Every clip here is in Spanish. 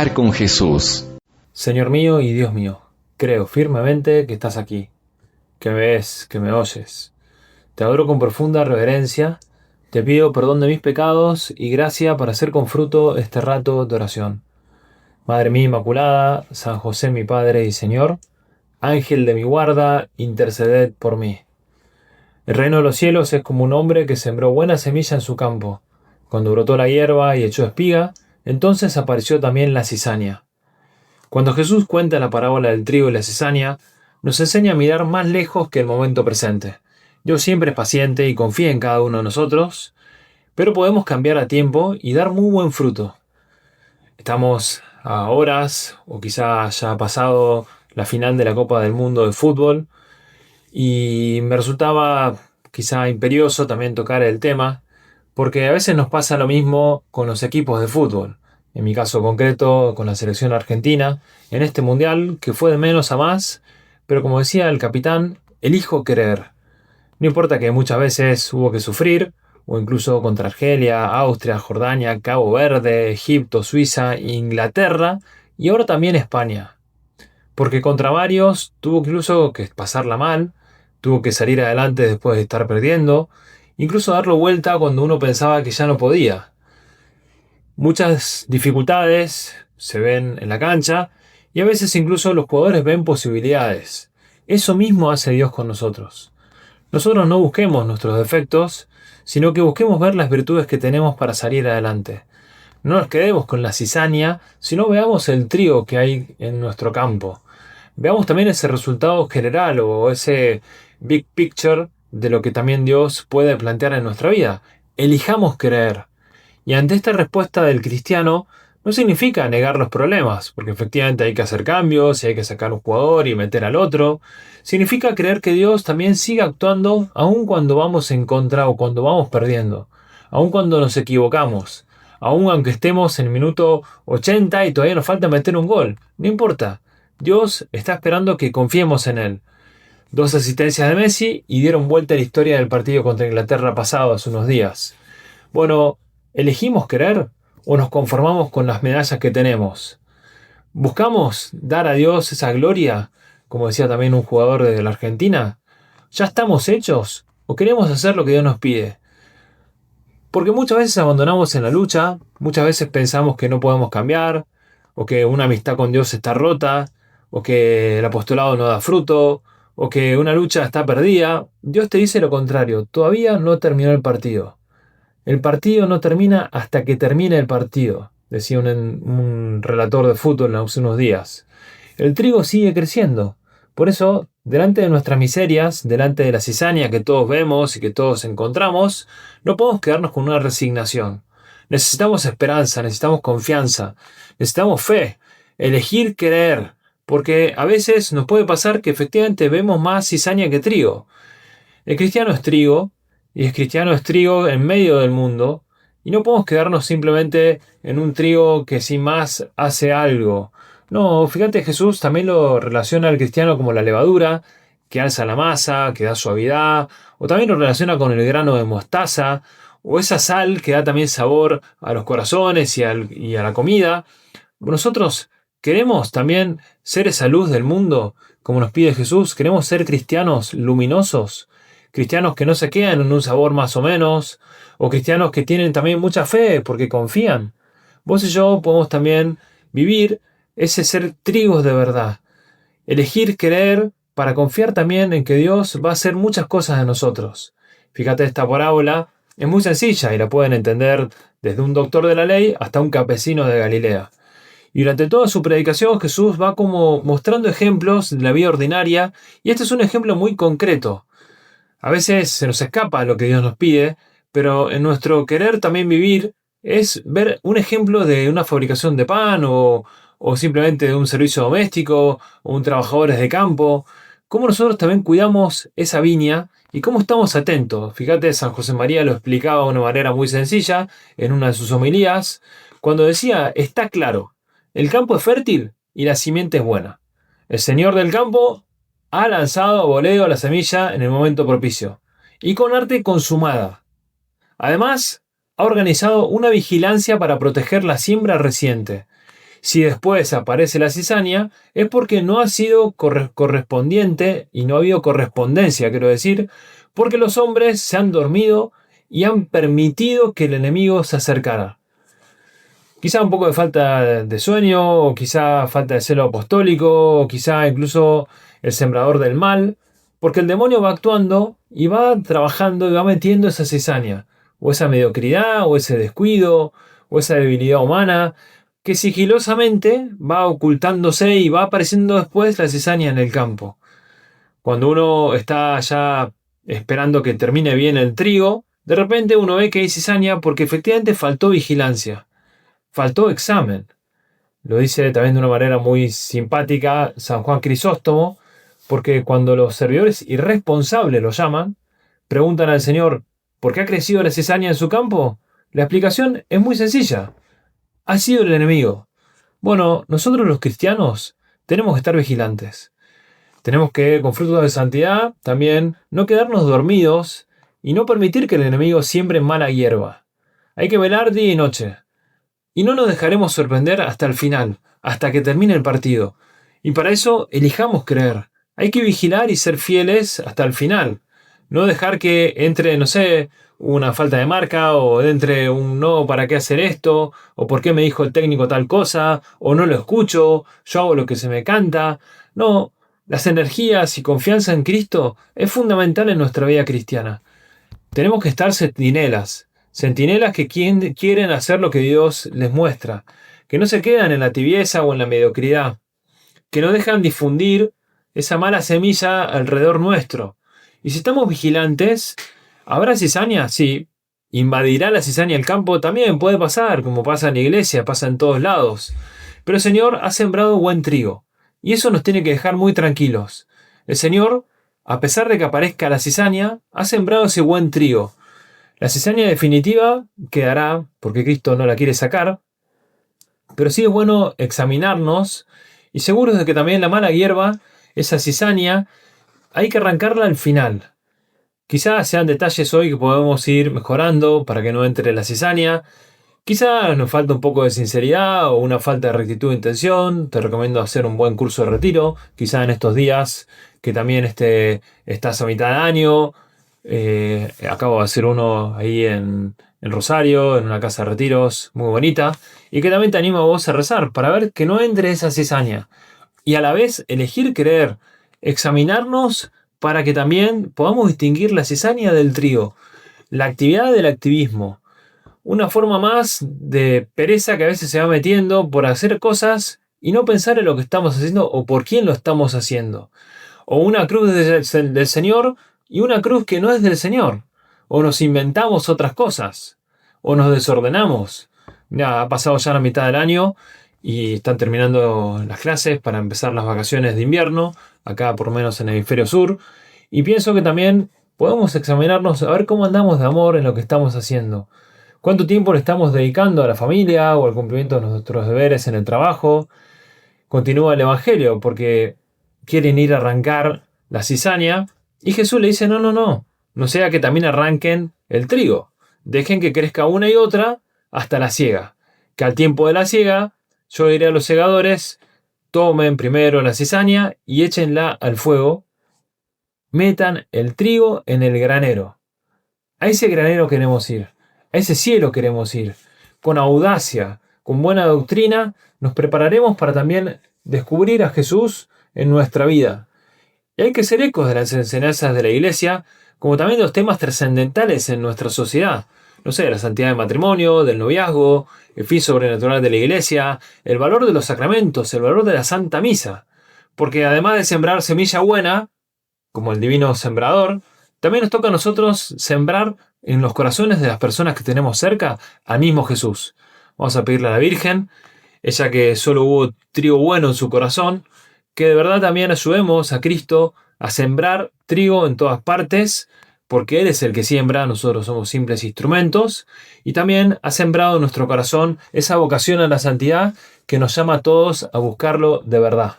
Meditar con Jesús. Señor mío y Dios mío, creo firmemente que estás aquí, que me ves, que me oyes. Te adoro con profunda reverencia, te pido perdón de mis pecados y gracia para hacer con fruto este rato de oración. Madre mía Inmaculada, San José mi Padre y Señor, Ángel de mi guarda, interceded por mí. El reino de los cielos es como un hombre que sembró buena semilla en su campo. Cuando brotó la hierba y echó espiga, entonces apareció también la cizaña. Cuando Jesús cuenta la parábola del trigo y la cizaña, nos enseña a mirar más lejos que el momento presente. Dios siempre es paciente y confía en cada uno de nosotros, pero podemos cambiar a tiempo y dar muy buen fruto. Estamos a horas, o quizá ya ha pasado la final de la Copa del Mundo de fútbol, y me resultaba quizá imperioso también tocar el tema, porque a veces nos pasa lo mismo con los equipos de fútbol. En mi caso concreto, con la selección argentina, en este mundial, que fue de menos a más, pero como decía el capitán, elijo creer. No importa que muchas veces hubo que sufrir, o incluso contra Argelia, Austria, Jordania, Cabo Verde, Egipto, Suiza, Inglaterra y ahora también España. Porque contra varios tuvo incluso que pasarla mal, tuvo que salir adelante después de estar perdiendo, incluso darlo vuelta cuando uno pensaba que ya no podía. Muchas dificultades se ven en la cancha y a veces incluso los jugadores ven posibilidades. Eso mismo hace Dios con nosotros. Nosotros no busquemos nuestros defectos, sino que busquemos ver las virtudes que tenemos para salir adelante. No nos quedemos con la cizaña, sino veamos el trigo que hay en nuestro campo. Veamos también ese resultado general o ese big picture de lo que también Dios puede plantear en nuestra vida. Elijamos creer. Y ante esta respuesta del cristiano, no significa negar los problemas, porque efectivamente hay que hacer cambios y hay que sacar un jugador y meter al otro. Significa creer que Dios también sigue actuando aun cuando vamos en contra o cuando vamos perdiendo, aun cuando nos equivocamos, aun aunque estemos en el minuto 80 y todavía nos falta meter un gol. No importa, Dios está esperando que confiemos en Él. 2 asistencias de Messi y dieron vuelta a la historia del partido contra Inglaterra pasado hace unos días. Bueno, ¿elegimos creer o nos conformamos con las medallas que tenemos? ¿Buscamos dar a Dios esa gloria, como decía también un jugador de la Argentina? ¿Ya estamos hechos o queremos hacer lo que Dios nos pide? Porque muchas veces abandonamos en la lucha, muchas veces pensamos que no podemos cambiar, o que una amistad con Dios está rota, o que el apostolado no da fruto, o que una lucha está perdida. Dios te dice lo contrario, todavía no terminó el partido. El partido no termina hasta que termine el partido, decía un relator de fútbol hace unos días. El trigo sigue creciendo. Por eso, delante de nuestras miserias, delante de la cizaña que todos vemos y que todos encontramos, no podemos quedarnos con una resignación. Necesitamos esperanza, necesitamos confianza, necesitamos fe, elegir creer, porque a veces nos puede pasar que efectivamente vemos más cizaña que trigo. El cristiano es trigo, y el cristiano es trigo en medio del mundo, y no podemos quedarnos simplemente en un trigo que sin más hace algo. No, fíjate, Jesús también lo relaciona al cristiano como la levadura, que alza la masa, que da suavidad, o también lo relaciona con el grano de mostaza, o esa sal que da también sabor a los corazones y a la comida. Nosotros queremos también ser esa luz del mundo, como nos pide Jesús. Queremos ser cristianos luminosos, cristianos que no se quedan en un sabor más o menos, o cristianos que tienen también mucha fe porque confían. Vos y yo podemos también vivir ese ser trigos de verdad, elegir creer para confiar también en que Dios va a hacer muchas cosas de nosotros. Fíjate, esta parábola es muy sencilla y la pueden entender desde un doctor de la ley hasta un campesino de Galilea. Y durante toda su predicación Jesús va como mostrando ejemplos de la vida ordinaria, y este es un ejemplo muy concreto. A veces se nos escapa lo que Dios nos pide, pero en nuestro querer también vivir es ver un ejemplo de una fabricación de pan o simplemente de un servicio doméstico o un trabajadores de campo. Cómo nosotros también cuidamos esa viña y cómo estamos atentos. Fíjate, San José María lo explicaba de una manera muy sencilla en una de sus homilías, cuando decía, está claro, el campo es fértil y la simiente es buena. El Señor del campo ha lanzado a voleo la semilla en el momento propicio y con arte consumada. Además, ha organizado una vigilancia para proteger la siembra reciente. Si después aparece la cizaña, es porque no ha sido correspondiente y no ha habido correspondencia, quiero decir, porque los hombres se han dormido y han permitido que el enemigo se acercara. Quizá un poco de falta de sueño, o quizá falta de celo apostólico, o quizá incluso el sembrador del mal, porque el demonio va actuando y va trabajando y va metiendo esa cizaña, o esa mediocridad, o ese descuido, o esa debilidad humana, que sigilosamente va ocultándose y va apareciendo después la cizaña en el campo. Cuando uno está ya esperando que termine bien el trigo, de repente uno ve que hay cizaña porque efectivamente faltó vigilancia. Faltó examen. Lo dice también de una manera muy simpática San Juan Crisóstomo, porque cuando los servidores irresponsables lo llaman, preguntan al Señor, ¿por qué ha crecido la cizaña en su campo? La explicación es muy sencilla. Ha sido el enemigo. Bueno, nosotros los cristianos tenemos que estar vigilantes. Tenemos que, con frutos de santidad, también no quedarnos dormidos y no permitir que el enemigo siembre mala hierba. Hay que velar día y noche. Y no nos dejaremos sorprender hasta el final, hasta que termine el partido. Y para eso elijamos creer. Hay que vigilar y ser fieles hasta el final. No dejar que entre, no sé, una falta de marca, o entre un no, ¿para qué hacer esto? O ¿por qué me dijo el técnico tal cosa? O no lo escucho, yo hago lo que se me canta. No, las energías y confianza en Cristo es fundamental en nuestra vida cristiana. Tenemos que estar centinelas. Centinelas que quieren hacer lo que Dios les muestra, que no se quedan en la tibieza o en la mediocridad, que no dejan difundir esa mala semilla alrededor nuestro. Y si estamos vigilantes, ¿habrá cizaña? Sí. ¿Invadirá la cizaña el campo? También puede pasar, como pasa en la iglesia, pasa en todos lados. Pero el Señor ha sembrado buen trigo, y eso nos tiene que dejar muy tranquilos. El Señor, a pesar de que aparezca la cizaña, ha sembrado ese buen trigo. La cizaña definitiva quedará porque Cristo no la quiere sacar, pero sí es bueno examinarnos y seguros de que también la mala hierba, esa cizaña, hay que arrancarla al final. Quizás sean detalles hoy que podemos ir mejorando para que no entre la cizaña. Quizás nos falta un poco de sinceridad o una falta de rectitud de intención. Te recomiendo hacer un buen curso de retiro. Quizás en estos días que también estás a mitad de año. Acabo de hacer uno ahí en Rosario, en una casa de retiros muy bonita. Y que también te animo a vos a rezar para ver que no entre esa cizaña. Y a la vez elegir creer, examinarnos para que también podamos distinguir la cizaña del trigo. La actividad del activismo. Una forma más de pereza que a veces se va metiendo por hacer cosas y no pensar en lo que estamos haciendo o por quién lo estamos haciendo. O una cruz del Señor y una cruz que no es del Señor. O nos inventamos otras cosas. O nos desordenamos. Ya ha pasado ya la mitad del año y están terminando las clases para empezar las vacaciones de invierno, acá por lo menos en el hemisferio sur. Y pienso que también podemos examinarnos a ver cómo andamos de amor en lo que estamos haciendo. ¿Cuánto tiempo le estamos dedicando a la familia o al cumplimiento de nuestros deberes en el trabajo? Continúa el Evangelio porque quieren ir a arrancar la cizaña y Jesús le dice no sea que también arranquen el trigo. Dejen que crezca una y otra hasta la siega. Que al tiempo de la siega yo diré a los segadores, tomen primero la cizaña y échenla al fuego. Metan el trigo en el granero. A ese granero queremos ir. A ese cielo queremos ir. Con audacia, con buena doctrina, nos prepararemos para también descubrir a Jesús en nuestra vida. Y hay que ser ecos de las enseñanzas de la Iglesia, como también de los temas trascendentales en nuestra sociedad. No sé, la santidad del matrimonio, del noviazgo, el fin sobrenatural de la Iglesia, el valor de los sacramentos, el valor de la Santa Misa. Porque además de sembrar semilla buena, como el divino sembrador, también nos toca a nosotros sembrar en los corazones de las personas que tenemos cerca al mismo Jesús. Vamos a pedirle a la Virgen, ella que solo hubo trigo bueno en su corazón, que de verdad también ayudemos a Cristo a sembrar trigo en todas partes, porque Él es el que siembra, nosotros somos simples instrumentos, y también ha sembrado en nuestro corazón esa vocación a la santidad que nos llama a todos a buscarlo de verdad.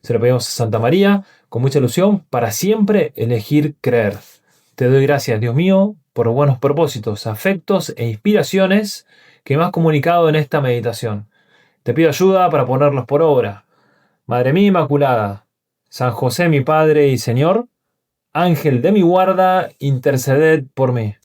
Se lo pedimos a Santa María, con mucha ilusión, para siempre elegir creer. Te doy gracias, Dios mío, por buenos propósitos, afectos e inspiraciones que me has comunicado en esta meditación. Te pido ayuda para ponerlos por obra. Madre mía Inmaculada, San José mi Padre y Señor, Ángel de mi guarda, interceded por mí.